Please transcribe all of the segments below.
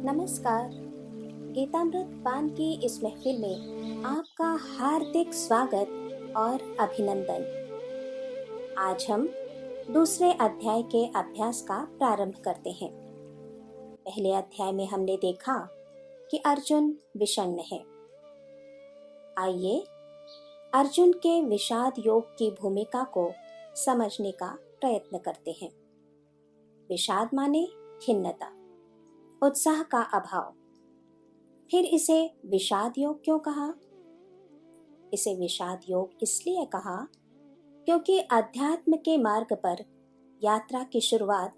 नमस्कार। गीतामृत पान की इस महफिल में आपका हार्दिक स्वागत और अभिनंदन। आज हम दूसरे अध्याय के अभ्यास का प्रारंभ करते हैं। पहले अध्याय में हमने देखा कि अर्जुन विषण्ण है। आइए अर्जुन के विषाद योग की भूमिका को समझने का प्रयत्न करते हैं। विषाद माने खिन्नता, उत्साह का अभाव। फिर इसे विषाद योग क्यों कहा? इसे विषाद योग इसलिए कहा क्योंकि अध्यात्म के मार्ग पर यात्रा की शुरुआत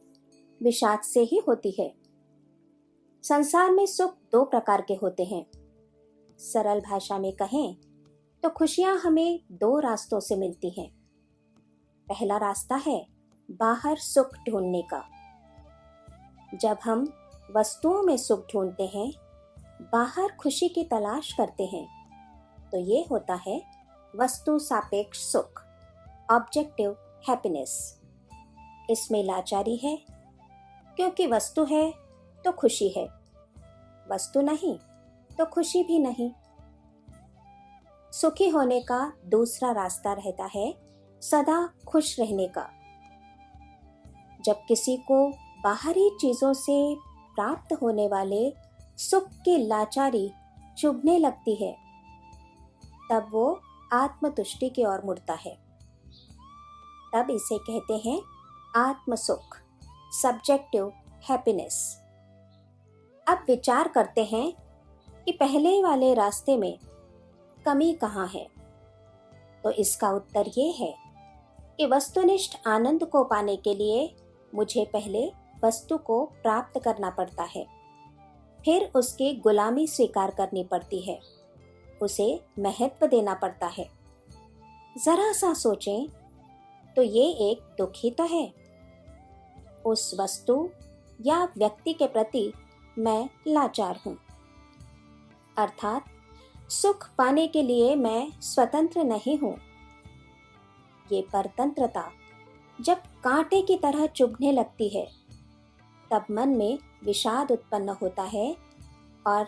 विषाद से ही होती है। संसार में सुख दो प्रकार के होते हैं। सरल भाषा में कहें तो खुशियां हमें दो रास्तों से मिलती हैं। पहला रास्ता है बाहर सुख ढूंढने का। जब हम वस्तुओं में सुख ढूंढते हैं, बाहर खुशी की तलाश करते हैं, तो ये होता है वस्तु सापेक्ष सुख, ऑब्जेक्टिव हैप्पीनेस। इसमें लाचारी है, क्योंकि वस्तु है तो खुशी है, वस्तु नहीं तो खुशी भी नहीं। सुखी होने का दूसरा रास्ता रहता है सदा खुश रहने का। जब किसी को बाहरी चीजों से प्राप्त होने वाले सुख की लाचारी चुभने लगती है, तब वो आत्मतुष्टि की ओर मुड़ता है। तब इसे कहते हैं आत्म सुख, सब्जेक्टिव हैप्पीनेस। अब विचार करते हैं कि पहले वाले रास्ते में कमी कहाँ है। तो इसका उत्तर ये है कि वस्तुनिष्ठ आनंद को पाने के लिए मुझे पहले वस्तु को प्राप्त करना पड़ता है, फिर उसकी गुलामी स्वीकार करनी पड़ती है, उसे महत्व देना पड़ता है। जरा सा सोचें तो ये एक दुख ही तो है। उस वस्तु या व्यक्ति के प्रति मैं लाचार हूँ। अर्थात सुख पाने के लिए मैं स्वतंत्र नहीं हूँ। ये परतंत्रता जब कांटे की तरह चुभने लगती है, तब मन में विषाद उत्पन्न होता है और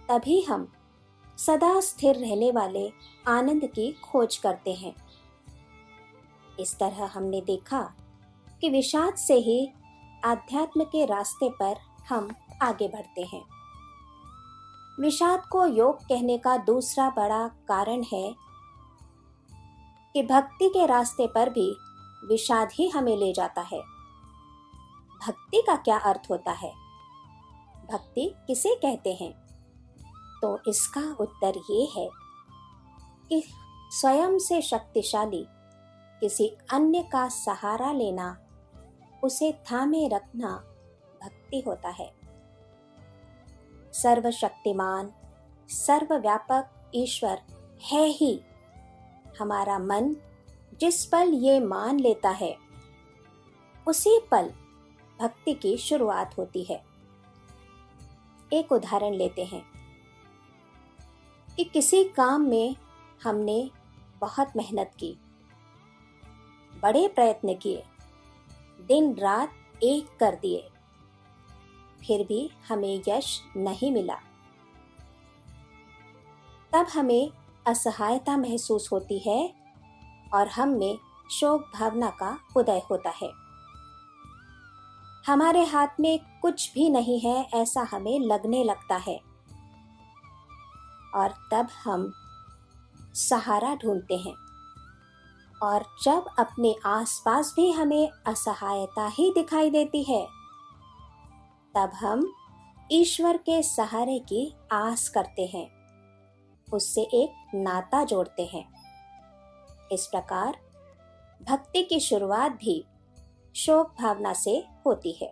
तभी हम सदा स्थिर रहने वाले आनंद की खोज करते हैं। इस तरह हमने देखा कि विषाद से ही आध्यात्म के रास्ते पर हम आगे बढ़ते हैं। विषाद को योग कहने का दूसरा बड़ा कारण है कि भक्ति के रास्ते पर भी विषाद ही हमें ले जाता है। भक्ति का क्या अर्थ होता है? भक्ति किसे कहते हैं? तो इसका उत्तर ये है कि स्वयं से शक्तिशाली किसी अन्य का सहारा लेना, उसे थामे रखना भक्ति होता है। सर्वशक्तिमान, सर्वव्यापक ईश्वर है ही। हमारा मन जिस पल ये मान लेता है, उसी पल भक्ति की शुरुआत होती है। एक उदाहरण लेते हैं कि किसी काम में हमने बहुत मेहनत की, बड़े प्रयत्न किए, दिन रात एक कर दिए, फिर भी हमें यश नहीं मिला। तब हमें असहायता महसूस होती है और हम में शोक भावना का उदय होता है। हमारे हाथ में कुछ भी नहीं है ऐसा हमें लगने लगता है और तब हम सहारा ढूंढते हैं। और जब अपने आसपास भी हमें असहायता ही दिखाई देती है, तब हम ईश्वर के सहारे की आस करते हैं, उससे एक नाता जोड़ते हैं। इस प्रकार भक्ति की शुरुआत भी शोक भावना से होती है।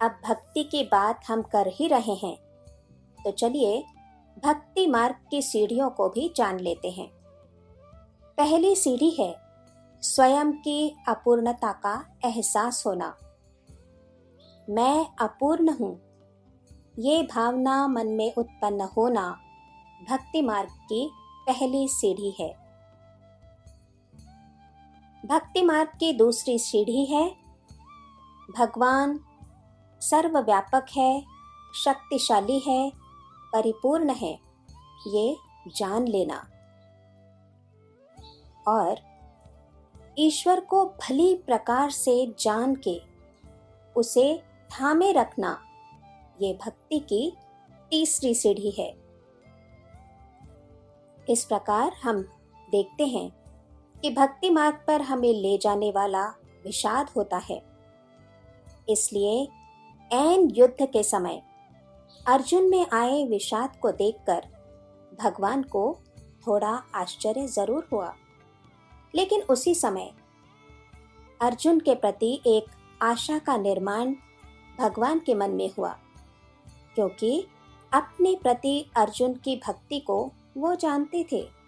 अब भक्ति की बात हम कर ही रहे हैं, तो चलिए भक्ति मार्ग की सीढ़ियों को भी जान लेते हैं। पहली सीढ़ी है स्वयं की अपूर्णता का एहसास होना। मैं अपूर्ण हूँ, ये भावना मन में उत्पन्न होना भक्ति मार्ग की पहली सीढ़ी है। भक्ति मार्ग की दूसरी सीढ़ी है भगवान सर्वव्यापक है, शक्तिशाली है, परिपूर्ण है, ये जान लेना और ईश्वर को भली प्रकार से जान के उसे थामे रखना, ये भक्ति की तीसरी सीढ़ी है। इस प्रकार हम देखते हैं कि भक्ति मार्ग पर हमें ले जाने वाला विषाद होता है। इसलिए ऐन युद्ध के समय अर्जुन में आए विषाद को देखकर भगवान को थोड़ा आश्चर्य जरूर हुआ, लेकिन उसी समय अर्जुन के प्रति एक आशा का निर्माण भगवान के मन में हुआ, क्योंकि अपने प्रति अर्जुन की भक्ति को वो जानते थे।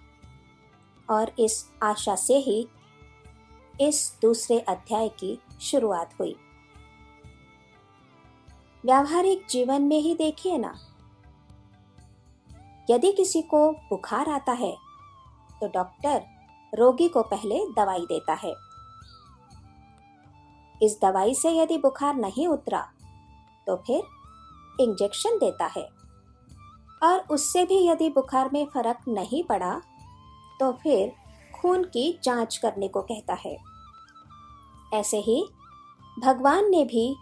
और इस आशा से ही इस दूसरे अध्याय की शुरुआत हुई। व्यावहारिक जीवन में ही देखिए ना, यदि किसी को बुखार आता है तो डॉक्टर रोगी को पहले दवाई देता है। इस दवाई से यदि बुखार नहीं उतरा तो फिर इंजेक्शन देता है, और उससे भी यदि बुखार में फर्क नहीं पड़ा तो फिर खून की जांच करने को कहता है। ऐसे ही भगवान ने भी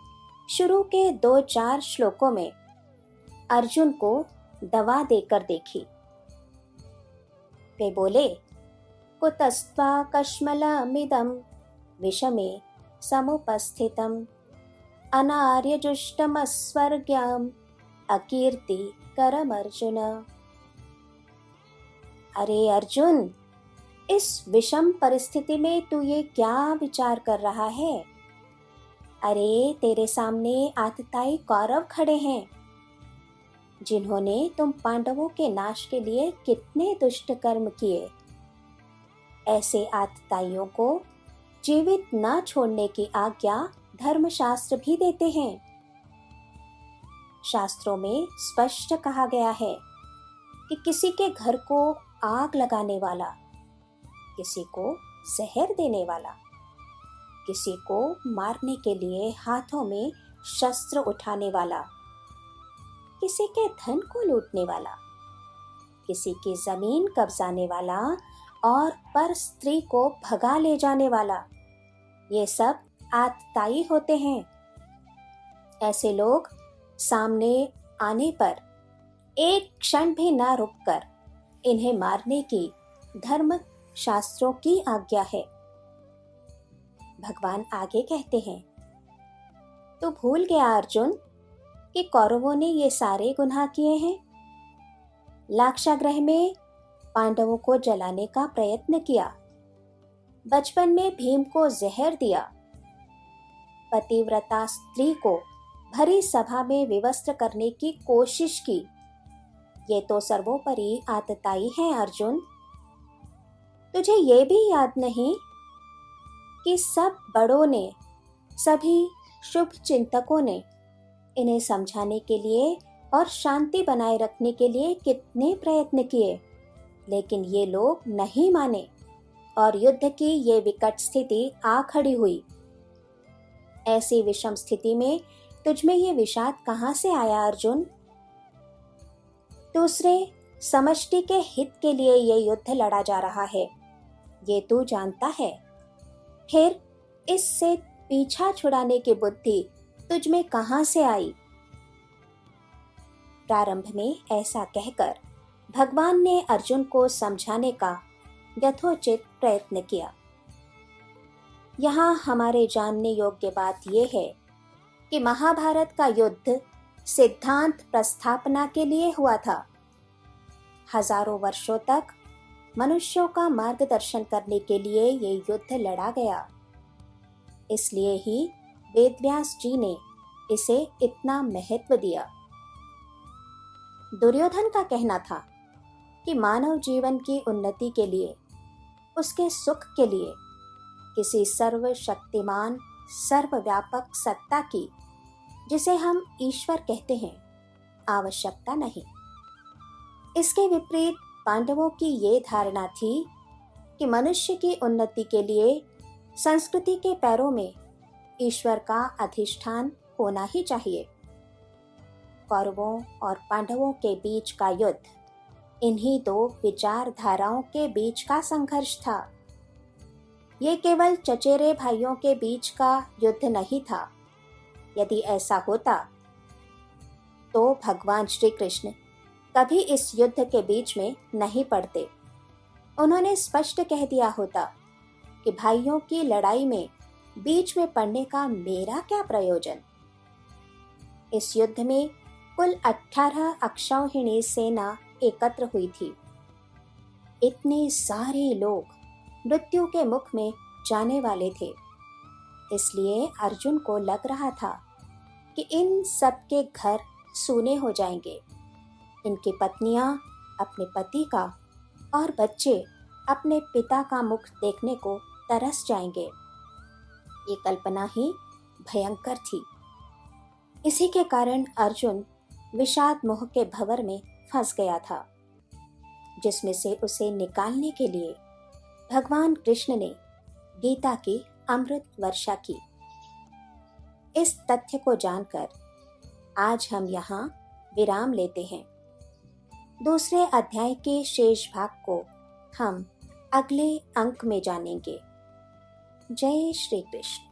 शुरू के 2-4 श्लोकों में अर्जुन को दवा देकर देखी। वे बोले, कुतस्त्वा कश्मलमिदं विषमे समुपस्थितम् अनार्यजुष्टमस्वर्ग्यम् अकीर्तिकरमर्जुन। अरे अर्जुन, इस विषम परिस्थिति में तू ये क्या विचार कर रहा है? अरे तेरे सामने आतताई कौरव खड़े हैं, जिन्होंने तुम पांडवों के नाश के लिए कितने दुष्ट कर्म किए। ऐसे आतताइयों को जीवित न छोड़ने की आज्ञा धर्मशास्त्र भी देते हैं। शास्त्रों में स्पष्ट कहा गया है कि किसी के घर को आग लगाने वाला, किसी को जहर देने वाला, किसी को मारने के लिए हाथों में शस्त्र उठाने वाला, किसी के धन को लूटने वाला, किसी की जमीन कब्जाने वाला और पर स्त्री को भगा ले जाने वाला, ये सब आतताई होते हैं। ऐसे लोग सामने आने पर एक क्षण भी ना रुककर इन्हें मारने की धर्म शास्त्रों की आज्ञा है। भगवान आगे कहते हैं, तो भूल गया अर्जुन कि कौरवों ने ये सारे गुनाह किए हैं। लाक्षागृह में पांडवों को जलाने का प्रयत्न किया, बचपन में भीम को जहर दिया, पतिव्रता स्त्री को भरी सभा में विवस्त्र करने की कोशिश की। ये तो सर्वोपरि आतताई है अर्जुन। तुझे ये भी याद नहीं कि सब बड़ों ने, सभी शुभ चिंतकों ने इन्हें समझाने के लिए और शांति बनाए रखने के लिए कितने प्रयत्न किए, लेकिन ये लोग नहीं माने और युद्ध की ये विकट स्थिति आ खड़ी हुई। ऐसी विषम स्थिति में तुझमें ये विषाद कहां से आया अर्जुन? दूसरे समष्टि के हित के लिए ये युद्ध लड़ा जा रहा है, ये तू जानता है। फिर इससे पीछा छुड़ाने की बुद्धि तुझमें कहां से आई? प्रारंभ में ऐसा कहकर भगवान ने अर्जुन को समझाने का यथोचित प्रयत्न किया। यहाँ हमारे जानने योग्य बात यह है कि महाभारत का युद्ध सिद्धांत प्रस्थापना के लिए हुआ था। हजारों वर्षों तक मनुष्यों का मार्गदर्शन करने के लिए ये युद्ध लड़ा गया। इसलिए ही वेदव्यास जी ने इसे इतना महत्व दिया। दुर्योधन का कहना था कि मानव जीवन की उन्नति के लिए, उसके सुख के लिए किसी सर्वशक्तिमान सर्वव्यापक सत्ता की, जिसे हम ईश्वर कहते हैं, आवश्यकता नहीं। इसके विपरीत पांडवों की ये धारणा थी कि मनुष्य की उन्नति के लिए संस्कृति के पैरों में ईश्वर का अधिष्ठान होना ही चाहिए। कौरवों और पांडवों के बीच का युद्ध इन्हीं दो विचारधाराओं के बीच का संघर्ष था। ये केवल चचेरे भाइयों के बीच का युद्ध नहीं था। यदि ऐसा होता तो भगवान श्री कृष्ण कभी इस युद्ध के बीच में नहीं पड़ते। उन्होंने स्पष्ट कह दिया होता कि भाइयों की लड़ाई में बीच में पड़ने का मेरा क्या प्रयोजन। इस युद्ध में कुल 18 अक्षौहिणी सेना एकत्र हुई थी। इतने सारे लोग मृत्यु के मुख में जाने वाले थे, इसलिए अर्जुन को लग रहा था कि इन सब के घर सूने हो जाएंगे। इनकी पत्नियां अपने पति का और बच्चे अपने पिता का मुख देखने को तरस जाएंगे। ये कल्पना ही भयंकर थी। इसी के कारण अर्जुन विषाद मोह के भंवर में फंस गया था, जिसमें से उसे निकालने के लिए भगवान कृष्ण ने गीता की अमृत वर्षा की। इस तथ्य को जानकर आज हम यहाँ विराम लेते हैं। दूसरे अध्याय के शेष भाग को हम अगले अंक में जानेंगे। जय श्री कृष्ण।